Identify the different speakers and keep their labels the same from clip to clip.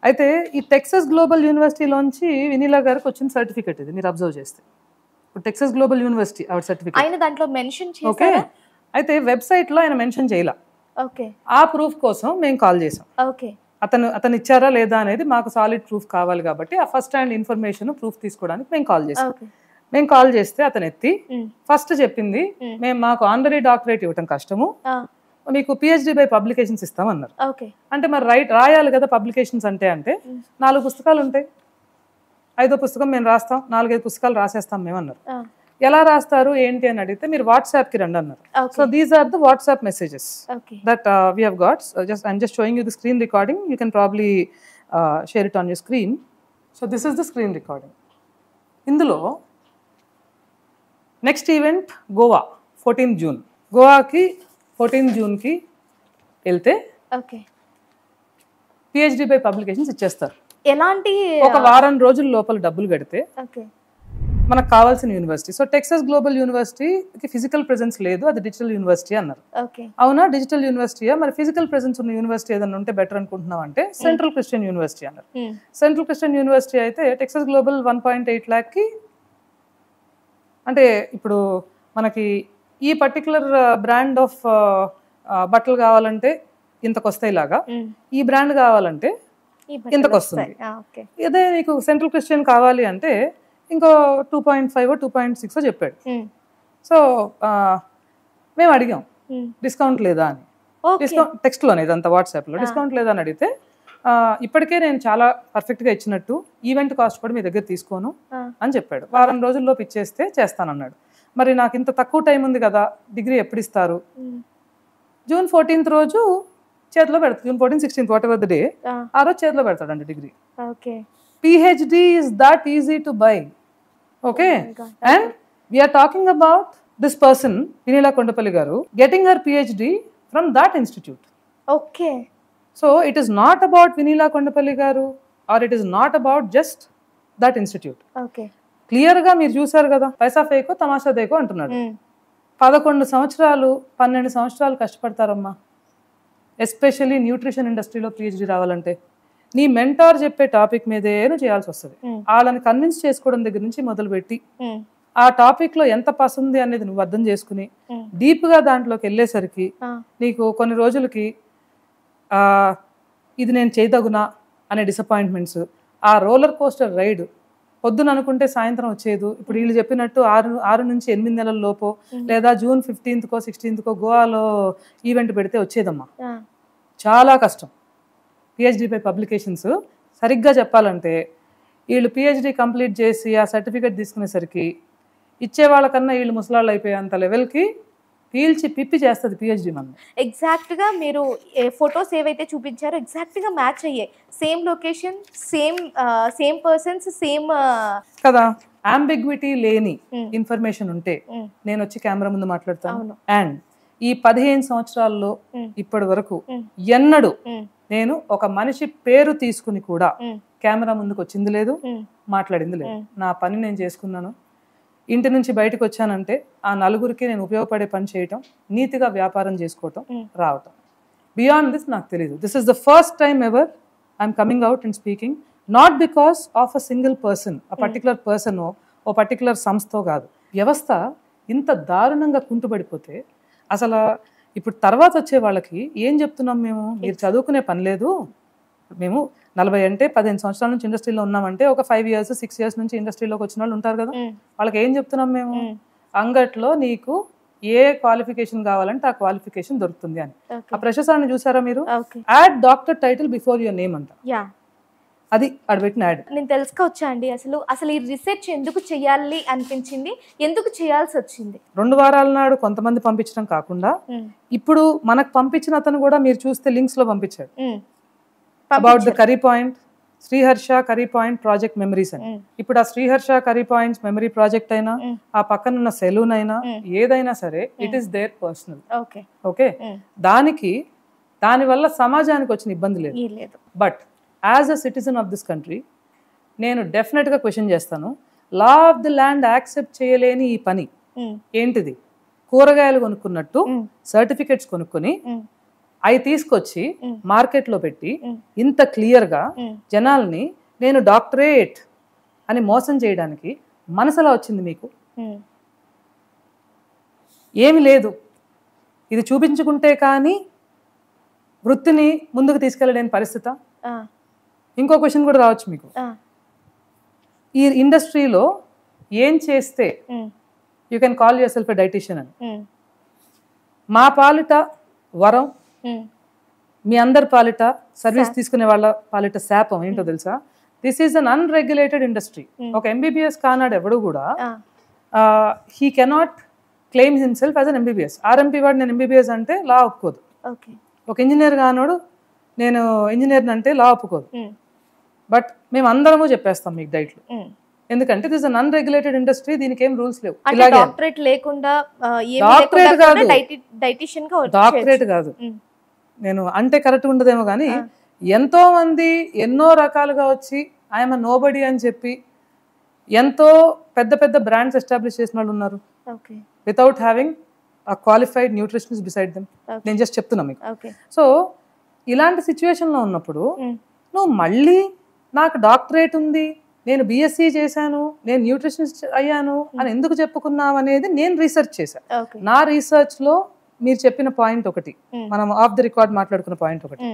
Speaker 1: అయితే ఈ Texas global యూనివర్సిటీలోంచి Vinila గారికి వచ్చిన సర్టిఫికెట్ ఇది, మీరు అబ్జర్వ్ చేస్తే. ఇప్పుడు టెక్సస్ గ్లోబల్ యూనివర్సిటీ ఆవిడ సర్టిఫికెట్.
Speaker 2: ఆయన దాంట్లో మెన్షన్
Speaker 1: ఓకే,
Speaker 2: చేశారా?
Speaker 1: అయితే వెబ్సైట్లో ఆయన మెన్షన్ చేయాల.
Speaker 2: ఓకే,
Speaker 1: ఆ ప్రూఫ్ కోసం మేము కాల్ చేసాం.
Speaker 2: ఓకే,
Speaker 1: అతను ఇచ్చారా లేదా అనేది మాకు సాలిడ్ ప్రూఫ్ కావాలి కాబట్టి ఆ ఫస్ట్ హ్యాండ్ ఇన్ఫర్మేషన్ ప్రూఫ్ తీసుకోవడానికి మేము కాల్ చేసాం. మేము కాల్ చేస్తే అతను ఎత్తి ఫస్ట్ చెప్పింది, మేము మాకు ఆనరీ డాక్టరేట్ ఇవ్వటం కష్టము, మీకు పిహెచ్డి బై పబ్లికేషన్స్ ఇస్తామన్నారు. అంటే మరి రాయాలి కదా పబ్లికేషన్స్ అంటే 4 పుస్తకాలు ఉంటాయి, 5వ పుస్తకం మేము రాస్తాం, 4-5 పుస్తకాలు రాసేస్తాం మేము అన్నారు. ఎలా రాస్తారు ఏంటి అని అడిగితే మీరు వాట్సాప్కి రండి అన్నారు. So these are the WhatsApp messages that we have got. I'm just showing you the screen recording, you can probably share it on your screen. So this is the screen recording. ఇందులో next event Goa 14th June. గోవాకి 14th Juneకి వెళ్తే PhD by publications ఇచ్చేస్తారు.
Speaker 2: ఎలాంటి
Speaker 1: ఒక వారం రోజుల లోపల డబ్బులు కడితే మనకు కావాల్సిన యూనివర్సిటీ. సో టెక్సస్ గ్లోబల్ యూనివర్సిటీకి ఫిజికల్ ప్రెజెన్స్ లేదు, అది డిజిటల్ యూనివర్సిటీ అన్నారు. అవునా, డిజిటల్ యూనివర్సిటీయా, మరి ఫిజికల్ ప్రెజెన్స్ ఉన్న యూనివర్సిటీ ఏదైనా ఉంటే బెటర్ అనుకుంటున్నాం అంటే సెంట్రల్ క్రిస్టియన్ యూనివర్సిటీ అన్నారు. సెంట్రల్ క్రిస్టియన్ యూనివర్సిటీ అయితే టెక్సస్ గ్లోబల్ 1.8 lakh అంటే ఇప్పుడు మనకి ఈ పర్టికులర్ బ్రాండ్ ఆఫ్ బట్టలు కావాలంటే ఇంతకు వస్తాయి లాగా, ఈ బ్రాండ్ కావాలంటే ఇంతకు వస్తుంది. ఇదే నీకు సెంట్రల్ క్రిస్టియన్ కావాలి అంటే ఇంకో 2.5 2.6 చెప్పాడు. సో మేము అడిగాం డిస్కౌంట్ లేదా అని, డిస్కౌంట్ టెక్స్ట్లోనే ఇదంతా వాట్సాప్లో డిస్కౌంట్ లేదా అని అడిగితే ఇప్పటికే నేను చాలా పర్ఫెక్ట్గా ఇచ్చినట్టు ఈవెంట్ కాస్ట్ కూడా మీ దగ్గర తీసుకోను అని చెప్పాడు. వారం రోజుల్లోపు ఇచ్చేస్తే చేస్తానన్నాడు. మరి నాకు ఇంత తక్కువ టైం ఉంది కదా, డిగ్రీ ఎప్పుడు ఇస్తారు? June 14th రోజు చేతిలో పెడతాడు. June 14, 16 what ever the day, ఆ రోజు చేతిలో పెడతాడండి degree. PhD is that easy to buy. Okay, and we are talking about this person Vineela Kondapalli garu getting her PhD from that institute.
Speaker 2: Okay,
Speaker 1: so it is not about Vineela Kondapalli garu or it is not about just that institute.
Speaker 2: Okay,
Speaker 1: clear గా మీరు చూసారు కదా, పైసా ఫేకో తమాషా దేకో అంటున్నాడు. 11 సంవత్సరాలు 12 సంవత్సరాలు కష్టపడతారమ్మా, especially nutrition ఇండస్ట్రీలో PhD రావాలంటే. నీ మెంటార్ చెప్పే టాపిక్ మీదే నువ్వు చేయాల్సి వస్తుంది. వాళ్ళని కన్విన్స్ చేసుకోవడం దగ్గర నుంచి మొదలుపెట్టి ఆ టాపిక్ లో ఎంత పస్ ఉంది అనేది నువ్వు అర్థం చేసుకుని డీప్ గా దాంట్లోకి వెళ్ళేసరికి నీకు కొన్ని రోజులకి ఇది నేను చేయదగునా అనే డిసప్పాయింట్మెంట్స్, ఆ రోలర్ కోస్టర్ రైడ్ పొద్దున అనుకుంటే సాయంత్రం వచ్చేది. ఇప్పుడు వీళ్ళు చెప్పినట్టు 6 నుంచి 8 నెలల లోపు లేదా June 15th 16th గోవాలో ఈవెంట్ పెడితే వచ్చేదమ్మా. చాలా కష్టం. పిహెచ్డి బై పబ్లికేషన్స్ సరిగ్గా చెప్పాలంటే వీళ్ళు పిహెచ్డి కంప్లీట్ చేసి ఆ సర్టిఫికేట్ తీసుకునేసరికి ఇచ్చే వాళ్ళకన్నా వీళ్ళు ముసలాళ్ళు అయిపోయేంత లెవెల్కి పీల్చి పిప్పి చేస్తుంది పిహెచ్డి. మనం
Speaker 2: ఎగ్జాక్ట్గా మీరు ఫొటోస్ ఏవైతే చూపించారో ఎగ్జాక్ట్గా మ్యాచ్ అయ్యాయి. Same location, same persons, same
Speaker 1: కదా. అంబిగ్విటీ లేని ఇన్ఫర్మేషన్ ఉంటే నేను వచ్చి కెమెరా ముందు మాట్లాడతాను. అండ్ ఈ 15 సంవత్సరాల్లో ఇప్పటి వరకు ఎన్నడూ నేను ఒక మనిషి పేరు తీసుకుని కూడా కెమెరా ముందుకు వచ్చింది లేదు, మాట్లాడింది లేదు. నా పని నేను చేసుకున్నాను. ఇంటి నుంచి బయటకు వచ్చానంటే ఆ నలుగురికి నేను ఉపయోగపడే పని చేయటం, నీతిగా వ్యాపారం చేసుకోవటం, రావటం. బియాండ్ దిస్ నాకు తెలియదు. This is the first time ever I'm coming out and speaking, not because of a single person, ఆ పర్టికులర్ పర్సన్, ఓ పర్టికులర్ సంస్థో కాదు. వ్యవస్థ ఇంత దారుణంగా కుంటుపడిపోతే అసలు ఇప్పుడు తర్వాత వచ్చే వాళ్ళకి ఏం చెప్తున్నాం మేము? మీరు చదువుకునే పని లేదు, మేము 40 అంటే 15 సంవత్సరాల నుంచి ఇండస్ట్రీలో ఉన్నామంటే ఒక 5 years 6 years నుంచి ఇండస్ట్రీలోకి వచ్చిన వాళ్ళు ఉంటారు కదా, వాళ్ళకి ఏం చెప్తున్నాం మేము? అంగట్లో నీకు ఏ క్వాలిఫికేషన్ కావాలంటే ఆ క్వాలిఫికేషన్ దొరుకుతుంది అని. ఆ ప్రశంసాన్ని చూసారా మీరు? Add doctor title before your name అంట. అది అడబెట్టిన యాడ్.
Speaker 2: నేను తెలుసుకోవచ్చా అండి, అసలు ఈ రీసెర్చ్ ఎందుకు చేయాలి అనిపించింది, ఎందుకు చేయాల్సి వచ్చింది?
Speaker 1: 2 వారాల నాడు కొంతమంది పంపించడం కాకుండా ఇప్పుడు మనకు పంపించిన అతను కూడా మీరు చూస్తే లింక్స్ లో పంపించాడు. About the curry point, Sriharsha curry point project memories అని. ఇప్పుడు ఆ Sriharsha curry points memory project అయినా, ఆ పక్కన ఉన్న సెలూన్ అయినా, ఏదైనా సరే it is there personal. Okay, దానివల్ల సమాజానికి వచ్చిన ఇబ్బంది లేదు. But as a citizen of this country నేను డెఫినెట్గా క్వశ్చన్ చేస్తాను. Law of the land accept చేయలేని ఈ పని ఏంటిది? కూరగాయలు కొనుక్కున్నట్టు సర్టిఫికెట్స్ కొనుక్కొని అవి తీసుకొచ్చి మార్కెట్లో పెట్టి ఇంత క్లియర్గా జనాల్ని నేను డాక్టరేట్ అని మోసం చేయడానికి మనసులా వచ్చింది మీకు? ఏమి లేదు. ఇది చూపించుకుంటే కానీ వృత్తిని ముందుకు తీసుకెళ్ళలేని పరిస్థితి. ఇంకో క్వశ్చన్ కూడా రావచ్చు మీకు. ఈ ఇండస్ట్రీలో ఏం చేస్తే you can call yourself a dietician అని? మా పాలిట వరం, మీ అందరి పాలిట సర్వీస్ తీసుకునే వాళ్ళ పాలిట శాపం ఏంటో తెలుసా? This is an unregulated industry. ఒక ఎంబీబీఎస్ కానాడు ఎవడు కూడా he cannot claim himself as an MBBS. RMP వాడు నేను ఎంబీబీఎస్ అంటే లా ఒప్పుకోదు. ఒక ఇంజనీర్ కానోడు నేను ఇంజనీర్ అంటే లా ఒప్పుకోదు. బట్ మేము అందరము చెప్పేస్తాం మీకు డైట్లు, ఎందుకంటే దిస్ అన్ అన్రెగ్యులేటెడ్ ఇండస్ట్రీ, దీనికి ఏం రూల్స్ లేవు.
Speaker 2: డాక్టరేట్ లేకుండా
Speaker 1: డాక్టరేట్ కాదు, డాక్టరేట్ కాదు, నేను అంటే కరెక్ట్ ఉండదేమో కానీ ఎంతో మంది ఎన్నో రకాలుగా వచ్చి ఐఎమ్ నోబడి అని చెప్పి ఎంతో పెద్ద పెద్ద బ్రాండ్స్ ఎస్టాబ్లిష్ చేసిన వాళ్ళు ఉన్నారు without having a qualified nutritionist beside them. నేను జస్ట్ చెప్తున్నా మీకు. సో ఇలాంటి సిచ్యువేషన్లో ఉన్నప్పుడు నువ్వు మళ్ళీ నాకు డాక్టరేట్ ఉంది, నేను బిఎస్సి చేశాను, నేను న్యూట్రిషనిస్ట్ అయ్యాను అని ఎందుకు చెప్పుకున్నావు అనేది నేను రీసెర్చ్ చేశాను. నా రీసెర్చ్లో మీరు చెప్పిన పాయింట్ ఒకటి, మనం ఆఫ్ ది రికార్డ్ మాట్లాడుకున్న పాయింట్ ఒకటి,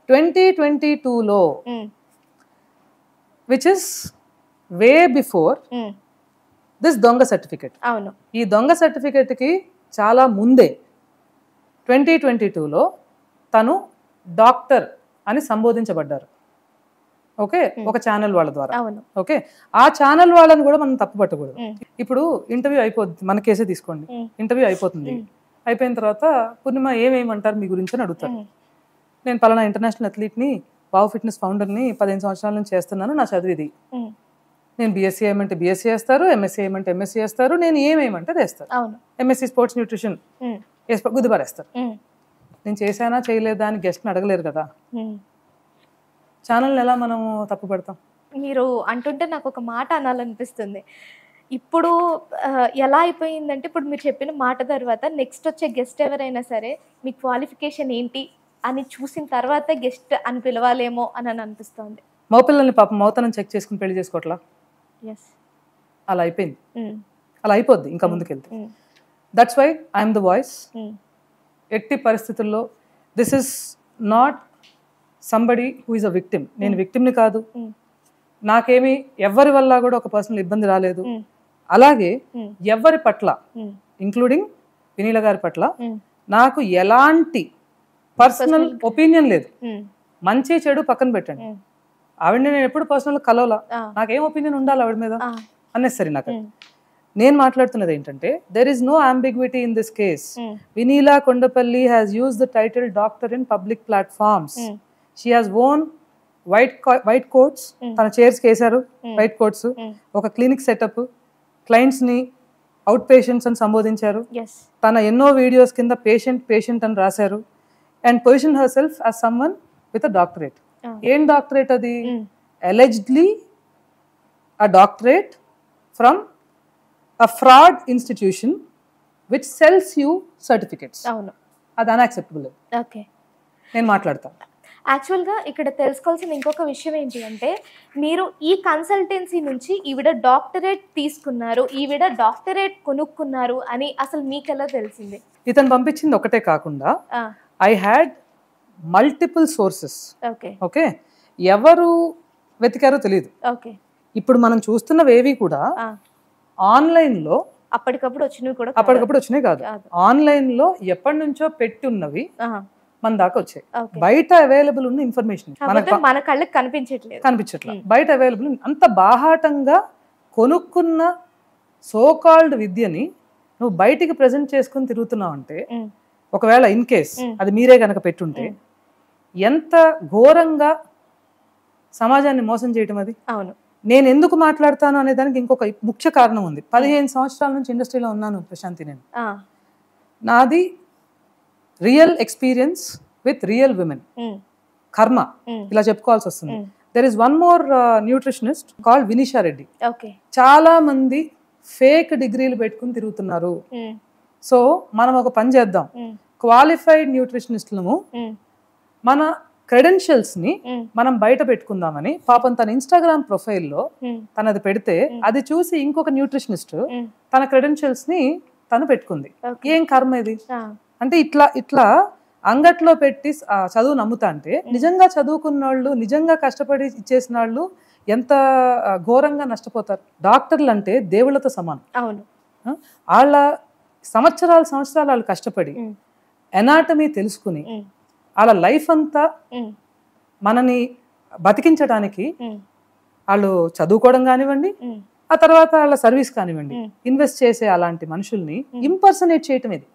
Speaker 1: 2022లో which is way before this దొంగ సర్టిఫికెట్. ఈ దొంగ సర్టిఫికెట్కి చాలా ముందే 2022లో తను డాక్టర్ అని సంబోధించబడ్డారు. ఓకే, ఒక ఛానల్ వాళ్ళ ద్వారా. ఓకే, ఆ ఛానల్ వాళ్ళని కూడా మనం తప్పు పట్టకూడదు. ఇప్పుడు ఇంటర్వ్యూ అయిపోతుంది, మన కేసే తీసుకోండి, ఇంటర్వ్యూ అయిపోతుంది. అయిపోయిన తర్వాత పూర్ణిమ ఏమేమంటారు మీ గురించి అని అడుగుతారు. నేను పలానా ఇంటర్నేషనల్ అథ్లీట్ని, వావ్ ఫిట్నెస్ ఫౌండర్ని, 15 సంవత్సరాల నుంచి చేస్తున్నాను, నా చదువు ఇది. నేను బీఎస్సీ ఏమంటే బీఎస్సీ చేస్తారు, ఎంఎస్సీ ఏమంటే ఎంఎస్సీ చేస్తారు, నేను ఏమేమంటే వేస్తారు. ఎంఎస్సీ స్పోర్ట్స్ న్యూట్రిషన్ గుద్దుబారేస్తారు. నేను చేశానా చేయలేదా అని గెస్ట్ని అడగలేరు కదా. ఛానల్ని ఎలా మనము తప్పు పడతాం?
Speaker 2: మీరు అంటుంటే నాకు ఒక మాట అనాలనిపిస్తుంది. ఇప్పుడు ఎలా అయిపోయిందంటే, ఇప్పుడు మీరు చెప్పిన మాట తర్వాత నెక్స్ట్ వచ్చే గెస్ట్ ఎవరైనా సరే మీ క్వాలిఫికేషన్ ఏంటి అని చూసిన తర్వాత గెస్ట్ అని పిలవాలేమో అని అనిపిస్తుంది.
Speaker 1: మగపిల్లల్ని పాపం మౌతనం చెక్ చేసుకుని పెళ్లి చేసుకోవట్లా? అలా అయిపోయింది, అలా అయిపోద్ది ఇంకా ముందుకెళ్తే. That's why I'm the voice. ఎట్టి పరిస్థితుల్లో this is not somebody who is a victim. నేను విక్టిమ్ని కాదు, నాకేమి ఎవరి వల్ల కూడా ఒక పర్సనల్ ఇబ్బంది రాలేదు. అలాగే ఎవరి పట్ల ఇంక్లూడింగ్ వినీల గారి పట్ల నాకు ఎలాంటి పర్సనల్ ఒపీనియన్ లేదు. మంచి చెడు పక్కన పెట్టండి, ఆవిడని నేను ఎప్పుడు పర్సనల్ కలవలా, నాకేం ఒపీనియన్ ఉండాలి ఆవిడ మీద అన్నెసరి నాకు. నేను మాట్లాడుతున్నది ఏంటంటే, there is no ambiguity in this case. Vineela Kondapalli has use the title doctor in public platforms. She has own white coats, తన చైర్స్కి వేశారు వైట్ కోట్స్, ఒక క్లినిక్ సెటప్, క్లయింట్స్ని అవుట్ పేషెంట్స్ అని సంబోధించారు. తన ఎన్నో వీడియోస్ కింద పేషెంట్ అని రాశారు. And position herself as someone with a doctorate. ఏం డాక్టరేట్ అది? Allegedly a doctorate from a fraud institution which sells you certificates. అది అన్యాక్సెప్టబుల్. నేను మాట్లాడతాను.
Speaker 2: యాక్చువల్గా ఇక్కడ తెలుసుకోవాల్సిన ఇంకొక విషయం ఏంటి అంటే, మీరు ఈ కన్సల్టెన్సీ నుంచి ఈవిడ డాక్టరేట్ తీసుకున్నారు, ఈవిడ డాక్టరేట్ కొనుక్కున్నారు అని అసలు మీకు ఎలా తెలిసింది?
Speaker 1: ఇతను పంపించింది ఒకటే కాకుండా I had multiple sources. Okay, ఎవరు వెతికారో తెలియదు. ఇప్పుడు మనం చూస్తున్నవేవి కూడా ఆన్లైన్లో
Speaker 2: అప్పటికప్పుడు
Speaker 1: వచ్చినవి కాదు, ఆన్లైన్లో ఎప్పటి నుంచో పెట్టి ఉన్నవి మన దాకా వచ్చాయి. బయట అవైలబుల్ ఉన్న ఇన్ఫర్మేషన్
Speaker 2: మన కళ్ళకి
Speaker 1: కనిపించట్లేదు. బయట అవైలబుల్ అంత బాహాటంగా కొనుక్కున్న సోకాల్డ్ విద్యని నువ్వు బయటికి ప్రజెంట్ చేసుకుని తిరుగుతున్నావు అంటే, ఒకవేళ ఇన్ కేస్ అది మీరే కనుక పెట్టుంటే ఎంత ఘోరంగా సమాజాన్ని మోసం చేయటం అది.
Speaker 2: అవును,
Speaker 1: నేను ఎందుకు మాట్లాడతాను అనే దానికి ఇంకొక ముఖ్య కారణం ఉంది. 15 సంవత్సరాల నుంచి ఇండస్ట్రీలో ఉన్నాను ప్రశాంతి. నేను నాది real experience with real women. కర్మ ఇలా చెప్పుకోవాల్సి వస్తుంది. There is one more nutritionist called Vinisha Reddy. చాలా మంది ఫేక్ డిగ్రీలు పెట్టుకుని తిరుగుతున్నారు. సో మనం ఒక పని చేద్దాం, క్వాలిఫైడ్ న్యూట్రిషనిస్టులము మన క్రెడెన్షియల్స్ ని మనం బయట పెట్టుకుందామని పాపం తన ఇన్స్టాగ్రామ్ ప్రొఫైల్లో తనది పెడితే అది చూసి ఇంకొక న్యూట్రిషనిస్ట్ తన క్రెడెన్షియల్స్ ని తను పెట్టుకుంది. ఏం కర్మ ఇది? అంటే ఇట్లా అంగట్లో పెట్టి చదువు నమ్ముతా అంటే నిజంగా చదువుకున్న వాళ్ళు, నిజంగా కష్టపడి ఇచ్చేసిన వాళ్ళు ఎంత ఘోరంగా నష్టపోతారు. డాక్టర్లు అంటే దేవుళ్ళతో సమానం. వాళ్ళ సంవత్సరాలు వాళ్ళు కష్టపడి ఎనాటమీ తెలుసుకుని వాళ్ళ లైఫ్ అంతా మనని బతికించడానికి వాళ్ళు చదువుకోవడం కానివ్వండి, ఆ తర్వాత వాళ్ళ సర్వీస్ కానివ్వండి, ఇన్వెస్ట్ చేసే అలాంటి మనుషుల్ని ఇంపర్సనేట్ చేయటం ఇది.